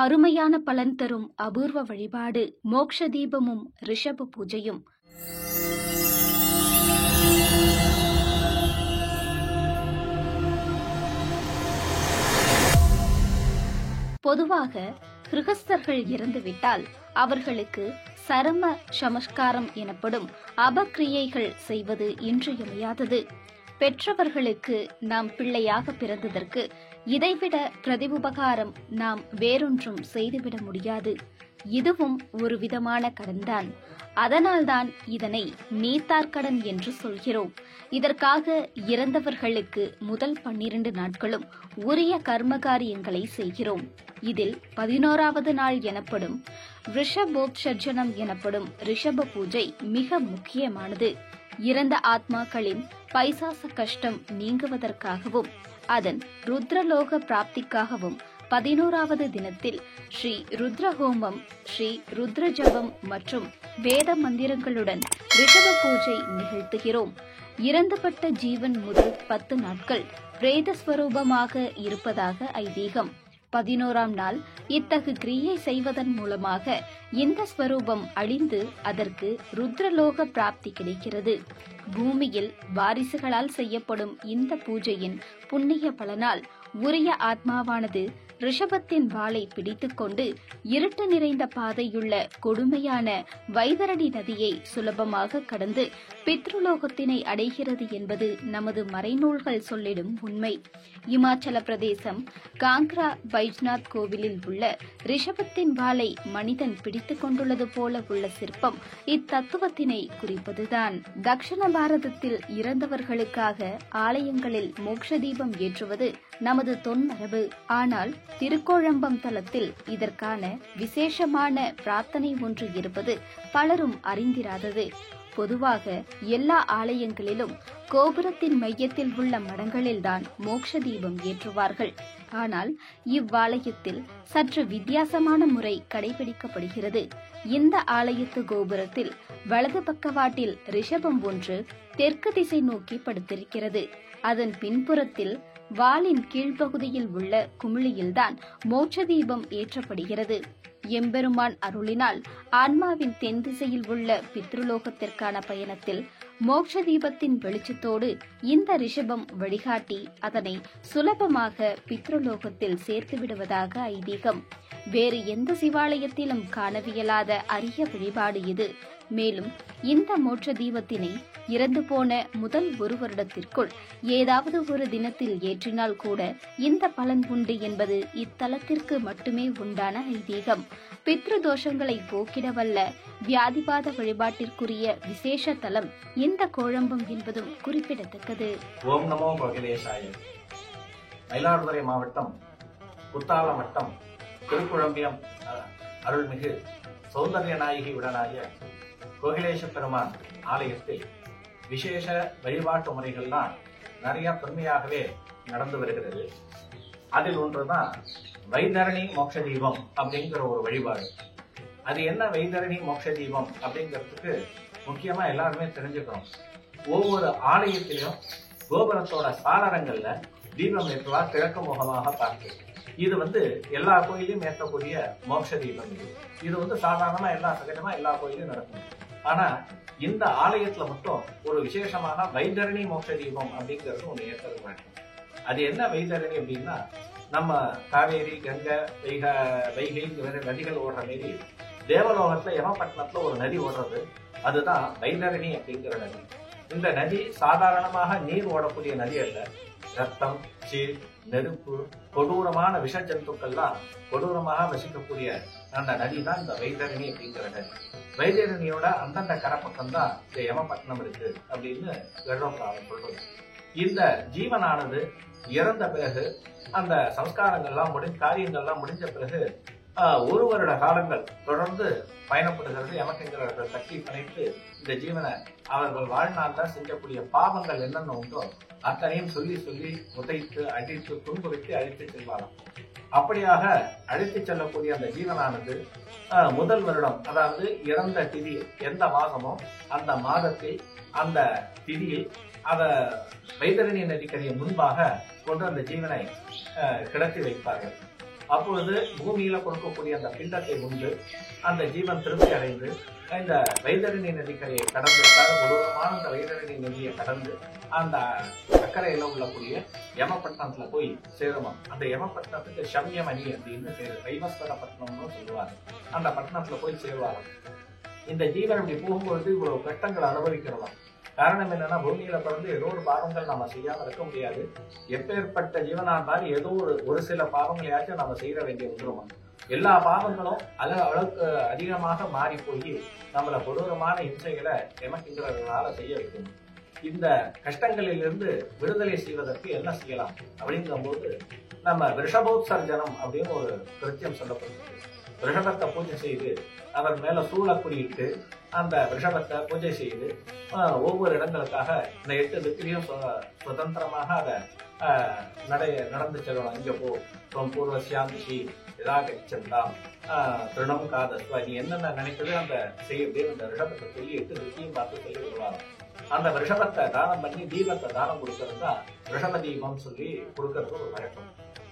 அருமையான பலன் தரும் அபூர்வ வழிபாடு மோக்ஷ தீபமும் ரிஷப பூஜையும். பொதுவாக கிருகஸ்தர்கள் இறந்துவிட்டால் அவர்களுக்கு சரம சமஸ்காரம் எனப்படும் அபக்கிரியைகள் செய்வது இன்றியமையாதது. பெற்றவர்களுக்கு நாம் பிள்ளையாக பிறந்ததற்கு இதைவிட பிரதிபகாரம் நாம் வேறொன்றும் செய்துவிட முடியாது. இதுவும் ஒரு விதமான கடன்தான். அதனால்தான் இதனை நீத்தார்கடன் என்று சொல்கிறோம். இதற்காக இறந்தவர்களுக்கு முதல் 12 நாட்களும் உரிய கர்மகாரியங்களை செய்கிறோம். இதில் 11வது நாள் எனப்படும் ரிஷபோத்சர்ஜனம் எனப்படும் ரிஷப பூஜை மிக முக்கியமானது. இறந்த ஆத்மாக்களின் பைசாச கஷ்டம் நீங்குவதற்காகவும் அதன் ருத்ரலோக பிராப்திக்காகவும் 11வது தினத்தில் ஸ்ரீ ருத்ரஹோமம், ஸ்ரீ ருத்ர ஜபம் மற்றும் வேத மந்திரங்களுடன் ரிஷப பூஜை நிகழ்த்துகிறோம். இறந்துபட்ட ஜீவன் முதல் 10 நாட்கள் பிரேதஸ்வரூபமாக இருப்பதாக ஐதீகம். 11ஆம் நாள் இத்தகு கிரியை செய்வதன் மூலமாக இந்த ஸ்வரூபம் அழிந்து அதற்கு ருத்ரலோக பிராப்தி கிடைக்கிறது. பூமியில் வாரிசுகளால் செய்யப்படும் இந்த பூஜையின் புண்ணிய பலனால் உரிய ஆத்மாவானது ரிஷபத்தின் வாளை பிடித்துக்கொண்டு இருட்டு நிறைந்த பாதையுள்ள கொடுமையான வைதரணி நதியை சுலபமாக கடந்து பித்ருலோகத்தினை அடைகிறது என்பது நமது மறைநூல்கள் சொல்லிடும் உண்மை. இமாச்சல பிரதேசம் காங்க்ரா பைஜ்நாத் கோவிலில் உள்ள ரிஷபத்தின் வாளை மனிதன் பிடித்துக் கொண்டுள்ளது போல உள்ள சிற்பம் இத்தத்துவத்தினை குறிப்பதுதான். தக்ஷண பாரதத்தில் இறந்தவர்களுக்காக ஆலயங்களில் மோக்ஷ தீபம் ஏற்றுவது நமது தொன்மரபு. ஆனால் திருக்கோழம்பம் தலத்தில் இதற்கான விசேஷமான பிரார்த்தனை ஒன்று இருப்பது பலரும் அறிந்திராதது. பொதுவாக எல்லா ஆலயங்களிலும் கோபுரத்தின் மையத்தில் உள்ள மடங்களில்தான் மோக்ஷ தீபம் ஏற்றுவார்கள். ஆனால் இவ்வாலயத்தில் சற்று வித்தியாசமான முறை கடைபிடிக்கப்படுகிறது. இந்த ஆலயத்து கோபுரத்தில் வலது பக்கவாட்டில் ரிஷபம் ஒன்று தெற்கு திசை நோக்கி படுத்திருக்கிறது. அதன் பின்புறத்தில் வாளின் கீழ்ப்பகுதியில் உள்ள குமிழியில்தான் மோட்ச தீபம் ஏற்றப்படுகிறது. எம்பெருமான் அருளினால் ஆன்மாவின் தென் திசையில் உள்ள பித்ருலோகத்திற்கான பயணத்தில் மோட்ச தீபத்தின் வெளிச்சத்தோடு இந்த ரிஷபம் வழிகாட்டி அதனை சுலபமாக பித்ருலோகத்தில் சேர்த்து விடுவதாக ஐதீகம். வேறு எந்த சிவாலயத்திலும் காணவியலாத அரிய வழிபாடு இது. மேலும் இந்த மோட்ச தீபத்தினை இறந்து போன முதல் 1 வருடத்திற்குள் ஏதாவது ஒரு தினத்தில் ஏற்றினால் கூட இந்த பலன் உண்டு என்பது இத்தலத்திற்கு மட்டுமே உண்டான ஐதீகம். பித்ரு தோஷங்களை போக்கிடவல்ல வியாதிபாத வழிபாட்டிற்குரிய விசேஷ தலம் இந்த கோழம்பம் என்பதும் குறிப்பிடத்தக்கது. ஓம் நமோ கோகிலேசாய. மயிலாடுதுறை மாவட்டம் குத்தாலம் வட்டம் திருக்குழம்பியம் அருள்மிகு சௌந்தர்ய நாயகி உடனாய கோகிலேச பெருமான் ஆலயத்தில் விசேஷ வழிபாட்டு முறைகள்லாம் நிறைய தொன்மையாகவே நடந்து வருகிறது. அதில் ஒன்றுதான் வைதரணி மோட்ச தீபம் அப்படிங்கிற ஒரு வழிபாடு. அது என்ன வைதரணி மோட்ச தீபம் அப்படிங்கிறதுக்கு முக்கியமா எல்லாருமே தெரிஞ்சுக்கணும். ஒவ்வொரு ஆலயத்திலும் கோபுரத்தோட சாளரங்கள்ல தீபம் ஏற்றுவா கிழக்கு முகமாக பார்த்து. இது எல்லா கோயிலையும் ஏற்றக்கூடிய மோட்ச தீபம். இது சாதாரணமா சகஜமா எல்லா கோயிலையும் நடக்கும். ஆனா இந்த ஆலயத்துல மட்டும் ஒரு விசேஷமான வைதரணி மோட்ச தீபம் அப்படிங்கிறது ஒண்ணு ஏற்றது வேண்டும். அது என்ன வைதரணி அப்படின்னா, நம்ம காவேரி, கங்கை, வைகை நதிகள் ஓடுற மாரி தேவலோகத்துல யமபட்டணத்துல ஒரு நதி ஓடுறது. அதுதான் வைதரணி அப்படிங்கிற நதி. இந்த நதி சாதாரணமாக நீர் ஓடக்கூடிய நதி அல்ல. ரத்தம், சீர், நெருப்பு, கொடூரமான விஷ ஜந்துக்கள்லாம் கொடூரமாக வசிக்கக்கூடிய அந்த நதி தான் இந்த வைதரணி அப்படிங்கிற நதி. வைதரணியோட அந்தந்த கரப்பக்கம் தான் இந்த யமபட்டணம் இருக்கு அப்படின்னு கருடபுராணம் சொல்றது. இந்த ஜீவனானது இறந்த பிறகு அந்த சம்ஸ்காரங்கள்லாம் காரியங்கள்லாம் முடிஞ்ச பிறகு 1 வருட காலங்கள் தொடர்ந்து பயணப்படுகிறது. யமகிங்கரர்கள் கட்டி பிணைத்து இந்த ஜீவனை அவர்கள் வாழ்நாள்ல செஞ்சக்கூடிய பாவங்கள் என்னென்ன உண்டோ அத்தனையும் சொல்லி சொல்லி உதைத்து அடித்து துன்புறுத்தி அழித்து செல்வாராம். அப்படியாக அழைத்து செல்லக்கூடிய அந்த ஜீவனானது முதல் வருடம், அதாவது இறந்த திதி எந்த மாதமோ அந்த மாதத்தில் அந்த திதியில் அத வைதரணி நதிக்கரையை முன்பாக கொண்டு அந்த ஜீவனை கிடத்தி வைப்பார்கள். அப்பொழுது பூமியில கொடுக்கக்கூடிய அந்த பிண்டத்தை உண்டு அந்த ஜீவன் திருப்தி அடைந்து இந்த வைதரணி நதிக்கரையை கடந்து, கொடூரமான அந்த வைதரணி நதியை கடந்து அந்த அக்கறையில உள்ளக்கூடிய யமபட்டணத்துல போய் சேருமா. அந்த யமபட்டணத்துக்கு சம்யமணி அப்படின்னு பேரு, வைவஸ்வர பட்டணம்னு சொல்லுவாங்க. அந்த பட்டணத்துல போய் சேருவாங்க. இந்த ஜீவன் இப்படி போகும்பொழுது இவ்வளவு கஷ்டங்கள் அனுபவிக்கிறதாம். காரணம் என்னன்னா, பூமியில பிறந்து ஏதோ ஒரு பாவங்கள் நம்ம செய்யாம இருக்க முடியாது. எப்பேற்பட்ட ஜீவனா இருந்தாலும் ஏதோ ஒரு சில பாவங்களையாச்சும் நம்ம செய்ய வேண்டிய வந்துருமா. எல்லா பாவங்களும் அளவுக்கு அதிகமாக மாறி போய் நம்மள கொடூரமான இம்சைகளை எமக்கின்றவர்களால செய்ய வைக்கணும். இந்த கஷ்டங்களிலிருந்து விடுதலை செய்வதற்கு என்ன செய்யலாம் அப்படிங்கும் போது நம்ம ரிஷபோத்சர்ஜனம் அப்படின்னு ஒரு கிருத்தியம் சொல்லப்படுது. ரிஷபத்தை பூஜை செய்து அதன் மேல சூழ குறியிட்டு அந்த ரிஷபத்தை பூஜை செய்து ஒவ்வொரு இடங்களுக்காக இந்த 8 திக்கிலையும் சுதந்திரமாக அதை நடந்து செல்லணும். இங்க போ பூர்வசியாந்திஷி இதாகச்சந்தாம் திருணம் காதஸ்வா, நீ என்னென்ன நினைக்கிறது அந்த செய்ய அப்படின்னு அந்த ரிஷபத்தை சொல்லி 8 திக்கையும் பார்த்து சொல்லி விடுவாங்க. அந்த ரிஷபத்தை தானம் பண்ணி தீபத்தை தானம் கொடுக்கறது தான் ரிஷப தீபம் சொல்லி கொடுக்கறது ஒரு வழக்கம்.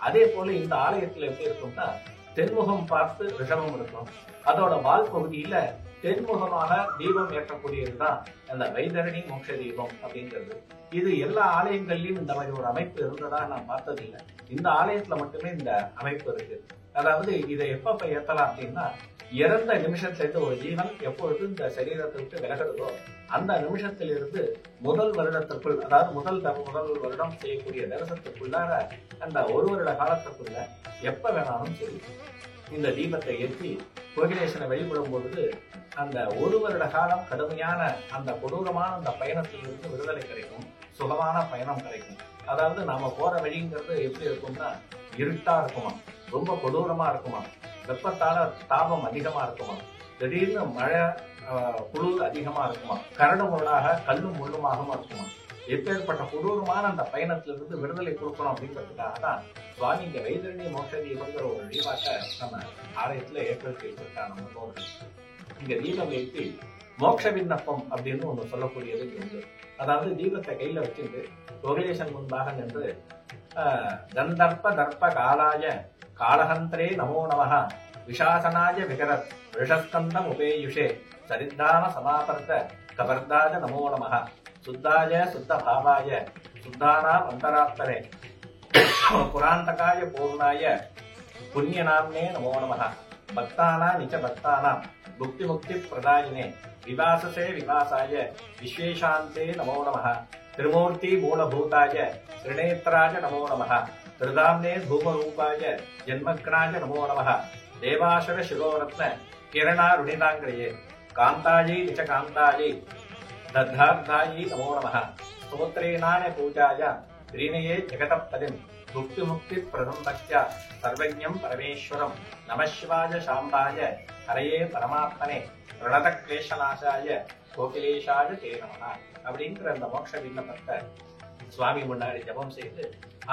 அதே போல இந்த ஆலயத்துல எப்படி இருக்கும்னா, தென்முகம் பார்த்து ரிஷபம் இருக்கும். அதோட வால் பகுதியில தென்முகமாக தீபம் ஏற்றக்கூடியதுதான் அந்த வைதரணி மோட்ச தீபம் அப்படிங்கிறது. இது எல்லா ஆலயங்கள்லயும் இந்த மாதிரி ஒரு அமைப்பு இருந்ததா நான் பார்த்ததில்லை. இந்த ஆலயத்துல மட்டுமே இந்த அமைப்பு இருக்கு. அதாவது இதை எப்ப ஏத்தலாம் அப்படின்னா, இறந்த நிமிஷத்திலிருந்து ஒரு ஜீவன் எப்பொழுது இந்த சரீரத்தை விட்டு விலகிறதோ அந்த நிமிஷத்திலிருந்து முதல் வருடத்திற்குள், அதாவது முதல் வருடம் செய்யக்கூடிய தரிசனத்துக்குள்ளார அந்த ஒரு வருட காலத்திற்குள்ள எப்ப வேணாலும் சரி இந்த தீபத்தை ஏற்றி கோகிலேசனை வழிபடும் பொழுது அந்த ஒரு வருட காலம் கடுமையான அந்த கொடூரமான அந்த பயணத்திலிருந்து விடுதலை கிடைக்கும், சுகமான பயணம் கிடைக்கும். அதாவது நாம போற வழிங்கிறது எப்படி இருக்கும்னா, இருட்டா இருக்குமா, ரொம்ப கொடூரமா இருக்குமா, வெப்பத்தால தாபம் அதிகமா இருக்குமா, திடீர்னு மழை குளிர் அதிகமா இருக்குமா, கரடு முள்ளாக கல்லும் முள்ளுமாகவும் இருக்குமா. எப்பேற்பட்ட கொடூரமான அந்த பயணத்திலிருந்து விடுதலை கொடுக்கணும் அப்படிங்கிறதுக்காக தான் சுவாமி இங்க வைதரணி மோட்ச தீபங்கிற ஒரு வழிபாட்டை நம்ம ஆலயத்துல ஏற்படுத்தி வச்சிருக்காங்க நம்ம முன்னோர்கள். இங்க தீபம் ஏற்றி மோட்ச விண்ணப்பம் அப்படின்னு ஒண்ணு சொல்லக்கூடியது உண்டு. அதாவது தீபத்தை கையில வச்சுட்டு கோகிலேசன் முன்பாக நின்று கந்தர்ப்ப தர்ப்ப காலாய காலஹந்திரே நமோ நமஹ விஷாசனாய விகரத் ரிஷஸ்கந்தம் உபேயுஷே சரித்தான சமாபர்த்த கபர்தாஜ நமோ நமஹ சுத்தாய சுத்த பாவாய சுத்தானாம் அந்தராத்மனே புராந்தகாய பூர்ணாய புண்ணியநாம்னே நமோ நமஹ பக்தானா நிச்ச பக்தானாம் முக்தி முக்தி பிரதாயினே விவாசசே விவாசாய விஸ்வேஷாந்தே நமோ நமஹ திரிமூர்த்தி மூலபூதாய திரிநேத்ராய நமோ நமஹ திருதாம்னே தூமரூபாய ஜன்மக்னாய நமோ நமஹ தேவாசுர சிரோரத்ன கிரணாருணிதாங்கிரயே காந்தாயை நிச்ச காந்தாயை தத்தார்த்தாயை நமோ நமஹ ஸ்தோத்ரேனாய பூஜாய ஸ்ரீனயே ஜெகதப்பதிம் முக்தி முக்தி பிரதம்பக்யா சர்வஜ்ஞம் பரமேஸ்வரம் நமசிவாய சாம்பாய ஹரையே பரமாத்மனே ரணத கிளேஷநாசாய கோகிலேஷாய தே நமஹ அப்படிங்கிற அந்த மோட்ச விண்ணப்பத்தை சுவாமி முன்னாடி ஜபம் செய்து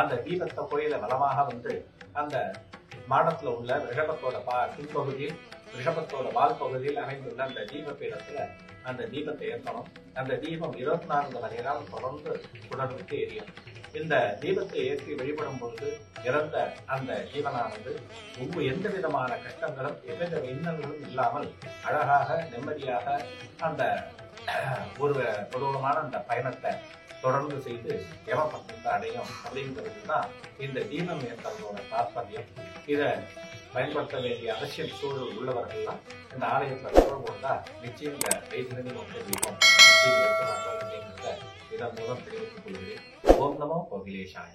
அந்த தீபத்தை கோயில வலமாக வந்து அந்த மாடத்துல உள்ள ரிஷபத்தோட பின்பகுதியில் ரிஷபத்தோட வால் பகுதியில் அமைந்துள்ள அந்த தீப பீடத்துல அந்த தீபத்தை ஏற்றணும். அந்த தீபம் 24 மணி நேரம் தொடர்ந்து உடனுக்கு எரியும். இந்த தீபத்தை ஏற்றி வழிபடும் பொழுது இறந்த அந்த ஜீவனானது எந்த விதமான கஷ்டங்களும் எவ்வித இன்னல்களும் இல்லாமல் அழகாக நிம்மதியாக அந்த ஒரு கொடூரமான அந்த பயணத்தை தொடர்ந்து செய்து யமபட்டணத்தை அடையும் அப்படிங்கிறது தான் இந்த தீபம் ஏற்றதோட தாற்பயம். இதை பயன்படுத்த வேண்டிய அவசியம் சூழல் உள்ளவர்கள்லாம் இந்த ஆலயத்தில் தொடர்புண்டா நிச்சயம் இந்த வைதரணி மோட்ச தீபம் நிச்சயம் ஏற்கிறார்கள் அப்படிங்கிறத இதன் மூலம் தெரிவித்துக் கொள்கிறேன். ஓம் நமோ கோகிலேஷாய.